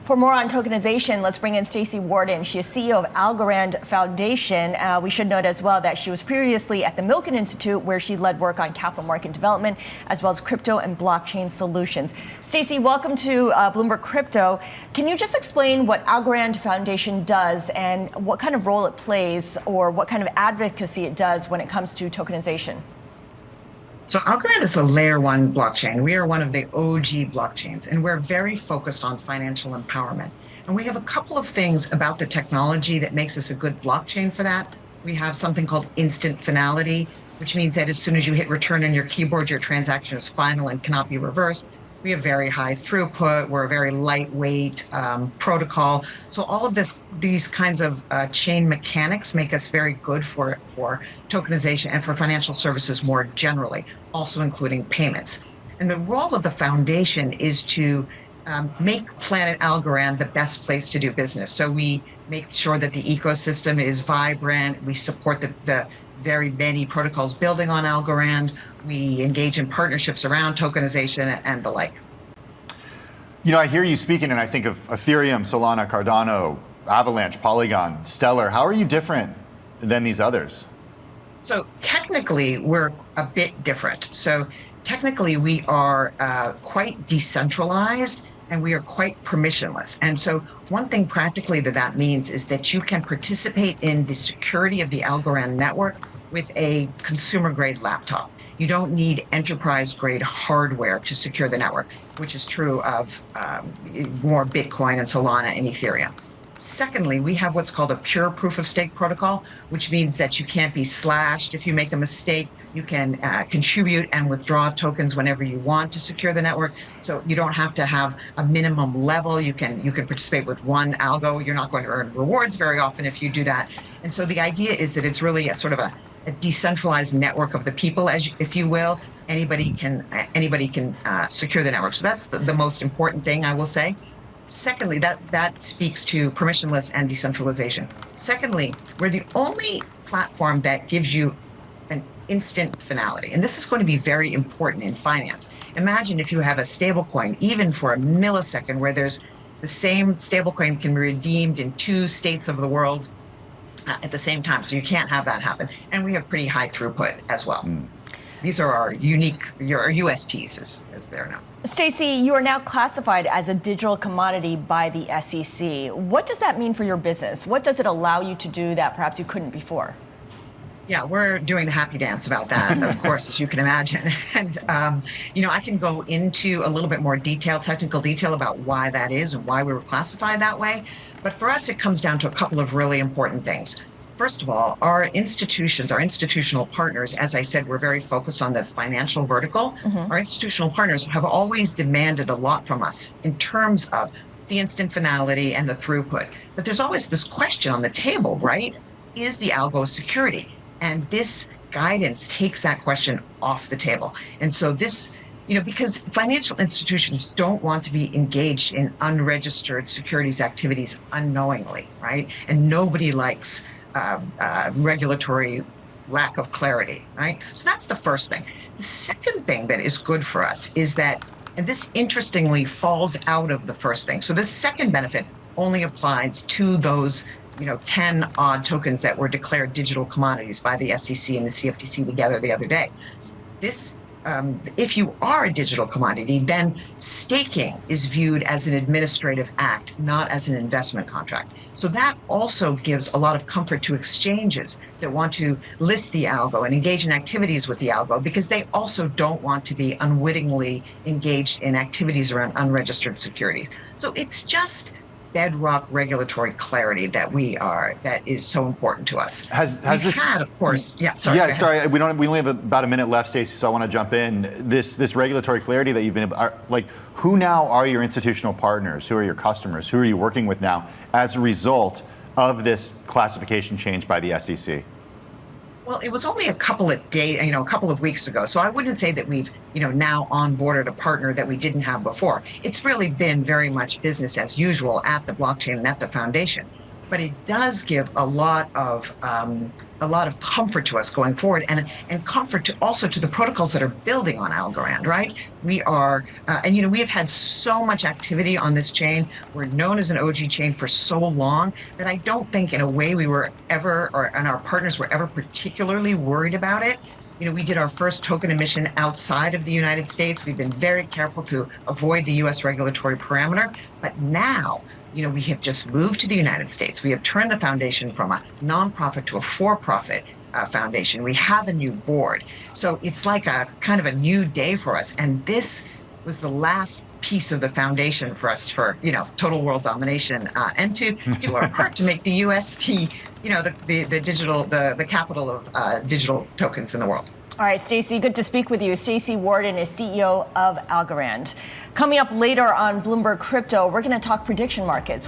For more on tokenization, let's bring in Stacey Warden. She is CEO of Algorand Foundation. We should note as well that she was previously at the Milken Institute, where she led work on capital market development, as well as crypto and blockchain solutions. Stacey, welcome to Bloomberg Crypto. Can you just explain what Algorand Foundation does and what kind of role it plays, or what kind of advocacy it does when it comes to tokenization? So Algorand is a layer one blockchain. We are one of the OG blockchains, and we're very focused on financial empowerment. And we have a couple of things about the technology that makes us a good blockchain for that. We have something called instant finality, which means that as soon as you hit return on your keyboard, your transaction is final and cannot be reversed. We have very high throughput. We're a very lightweight protocol. So all of these kinds of chain mechanics make us very good for tokenization and for financial services more generally, also including payments. And the role of the foundation is to make Planet Algorand the best place to do business. So we make sure that the ecosystem is vibrant. We support the very many protocols building on Algorand. We engage in partnerships around tokenization and the like. You know, I hear you speaking and I think of Ethereum, Solana, Cardano, Avalanche, Polygon, Stellar. How are you different than these others? So technically, we're a bit different. So technically, we are quite decentralized and we are quite permissionless. And so one thing practically that means is that you can participate in the security of the Algorand network with a consumer-grade laptop. You don't need enterprise-grade hardware to secure the network, which is true of more Bitcoin and Solana and Ethereum. Secondly, we have what's called a pure proof-of-stake protocol, which means that you can't be slashed if you make a mistake. You can contribute and withdraw tokens whenever you want to secure the network. So you don't have to have a minimum level. You can participate with one algo. You're not going to earn rewards very often if you do that. And so the idea is that it's really a sort of a decentralized network of the people, if you will. Anybody can secure the network. So that's the most important thing, I will say. Secondly, that speaks to permissionless and decentralization. Secondly, we're the only platform that gives you an instant finality. And this is going to be very important in finance. Imagine if you have a stablecoin, even for a millisecond, where there's the same stablecoin can be redeemed in two states of the world at the same time. So you can't have that happen. And we have pretty high throughput as well. These are our USPs, as they're known. Stacey, you are now classified as a digital commodity by the SEC. What does that mean for your business? What does it allow you to do that perhaps you couldn't before? Yeah, we're doing the happy dance about that, of course, as you can imagine. And, I can go into a little bit more technical detail about why that is and why we were classified that way. But for us, it comes down to a couple of really important things. First of all, our institutions, our institutional partners, as I said, we're very focused on the financial vertical. Our institutional partners have always demanded a lot from us in terms of the instant finality and the throughput. But there's always this question on the table, right? Is the algo security? And this guidance takes that question off the table. And so this, because financial institutions don't want to be engaged in unregistered securities activities unknowingly, right? And nobody likes regulatory lack of clarity, right? So that's the first thing. The second thing that is good for us is that, and this interestingly falls out of the first thing. So this second benefit only applies to those 10 odd tokens that were declared digital commodities by the SEC and the CFTC together the other day. This, if you are a digital commodity, then staking is viewed as an administrative act, not as an investment contract. So that also gives a lot of comfort to exchanges that want to list the algo and engage in activities with the algo, because they also don't want to be unwittingly engaged in activities around unregistered securities. So it's just bedrock regulatory clarity that is so important to us. Of course. Yeah, sorry. Yeah, sorry. We only have about a minute left, Stacey, so I want to jump in. This regulatory clarity that you've been who now are your institutional partners? Who are your customers? Who are you working with now as a result of this classification change by the SEC? Well, it was only a couple of weeks ago. So I wouldn't say that we've, now onboarded a partner that we didn't have before. It's really been very much business as usual at the blockchain and at the foundation. but it does give a lot of comfort to us going forward, and comfort to also to the protocols that are building on Algorand, right? We are, and we have had so much activity on this chain. We're known as an OG chain for so long that I don't think, in a way, we were ever, and our partners were ever particularly worried about it. We did our first token emission outside of the United States. We've been very careful to avoid the US regulatory parameter. But now, we have just moved to the United States. We have turned the foundation from a nonprofit to a for-profit foundation. We have a new board. So it's like a kind of a new day for us. And this was the last piece of the foundation for us for, total world domination, and to do our part to make the US the capital of digital tokens in the world. All right, Stacey, good to speak with you. Stacey Warden is CEO of Algorand. Coming up later on Bloomberg Crypto, we're going to talk prediction markets with